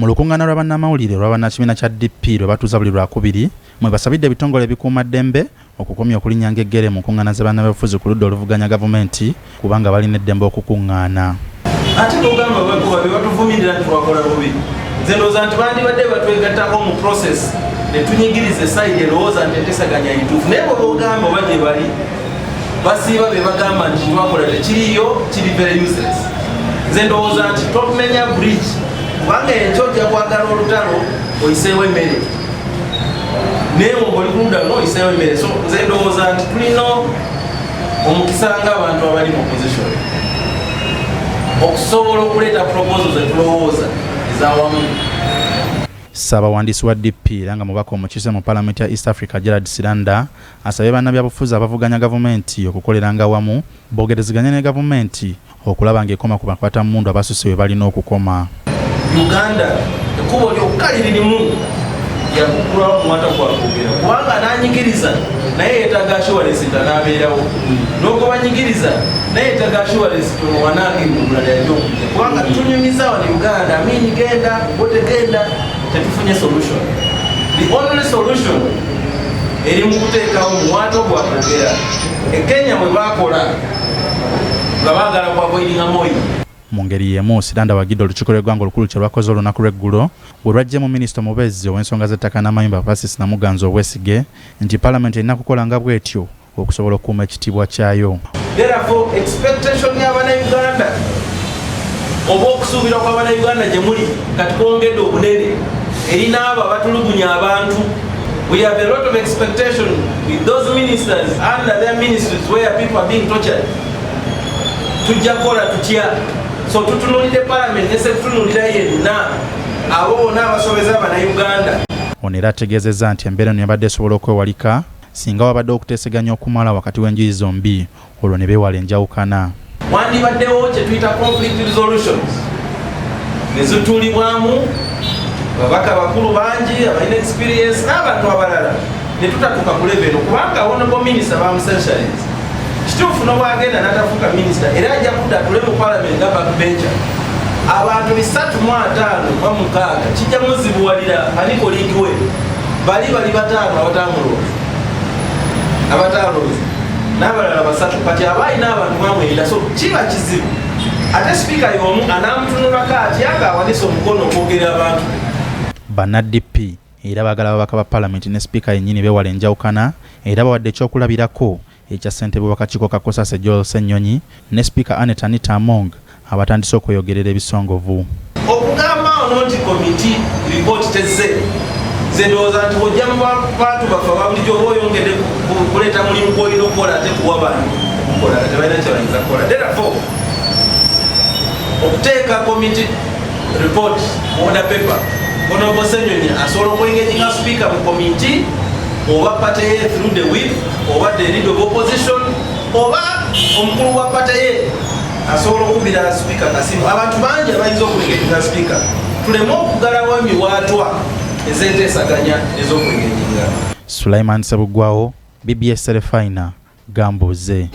Mu lukungaana lwa bannamawulire lwa bannakibiina kya DP lwe batuuza buli lwakubiri mwe basabidde ebitongole ebikuuma ddembe okukomya okulinyanga eggere mu nkungaana ze bannabyabufuzi ku ludda oluvuganya gavumenti kubanga balina eddembe okukungaana. Ate bogamba bakuba be batuvumirira nti twakola bubi. Nze ndowooza nti bandibadde batwegattako mu process ne tunyigiriza essayidi erowooza nti entesaganya yituufu. Naye bogamba oba gye bali basiiba be bagamba nti twakola tekiriyo kiri very useless. Nze ndowooza nti tomenya bridge kubanga ekyo ojja kwagala olutalo oyiseewo emmere naye oli ku ludda luno oyiseewo emmere. So nze ndowooza nti tulina omukisa ng'abantu abali mu opposition okusobola okuleeta proposals etulowooza ez'awamu. Ssaabawandiisi wa DP era nga mubaka omukiise mu Paalamenti ya East Africa Gerald Siranda asabye bannabyabufuzi abavuganya gavumenti okukoleranga awamu boogereziganye ne gavumenti okulaba ng'ekoma ku bakwatamundu abasusse we balina okukoma. Uganda ekkubo lyokkaliririmu yakukulawo omwata gwakogera kubanga ananyigiriza naye yeetaaga assurance tanaabeerawo n'okubanyigiriza naye yeetaaga assurance tono wanaagenda omulala yajja okujja kubanga tunyumiza wano Uganda amini genda otegenda tetufunye solution. The only solution eri mu kuteekawo omwata gwakogera. Kenya bwe baakola nga baagala kwavoidinga moyi. Mu ngeri y'emu Siranda wagidde olukiiko lw'eggwanga olukulu kye lwakoze olunaku lw'eggulo bwe lwajjemu minisita omubezi ow'ensonga z'ettaka n'amayumba Francis Namuganza Obwesige nti Paalamenti erina kukola nga bw'etyo okusobola okukuuma ekitiibwa kyayo. Therefore expectation y'Abannayuganda oba okusuubira kw'Abannayuganda gye muli kati kwongedde obunene erina abo abatulugunya abantu. We have a lot of expectation with those ministers under their ministries where people are being tortured. Tujja kukola tutya? So tutunulire Paalamenti nese tutunulira yenna abo bonna abasobeza Abannayuganda. Ono era ategeezezza nti embeera eno yabadde esobola okwewalika singa wabadde okuteeseganya okumala wakati w'enjuyi zombi olwo ne beewala enjawukana. Wandibaddewo kye tuyita conflict resolutions ne zituulibwamu babaka bakulu bangi abalina experience n'abantu abalala ne tutatuuka ku level eno kubanga honorable minister bamusensualize. Kituufu n'obwagenda n'atafuuka minisita era ajja kudda atule mu Paalamenti nga backbencher abantu 356 kijja muzibuwalira ani koligi we bali 5 abatamulooza n'abalala 3 kati abaayina abantu bamwenda. So kiba kizibu ate sipiika y'omu anaamutunulako atya ng'awanise omukono okwogera abantu. Banna DP era baagala ababaka ba Paalamenti ne sipiika yennyini beewala enjawukana era bawadde ekyokulabirako ekya ssentebe w'akakiiko ka Kosase Joel Ssennyonyi ne sipiika Annette Anita Among abatandise okweyogerera ebisongovu. Okugamba ono nti komiti ripooti tezze nze ndowooza nti ojja mu bantu baffe ababulijjo oba oyongedde kuleeta mulimu gw'olina okukola ate kuwa bantu okukola tebalina kye bayinza kukola. Therefore okuteeka komiti ripooti order paper Honorable Ssennyonyi asobola okwengeginga sipiika mu komiti oba pate ye through the whip oba the leader of opposition oba omukulu wa pate ye asobola okubira sipiika kasimu. Abantu bangi abayinza okwengeginga sipiika tuleme okugalawo emiwaatwa ez'enteesaganya ez'okwengeginga. Sulaiman Sebugwawo, BBS Terefayina, Gambuze.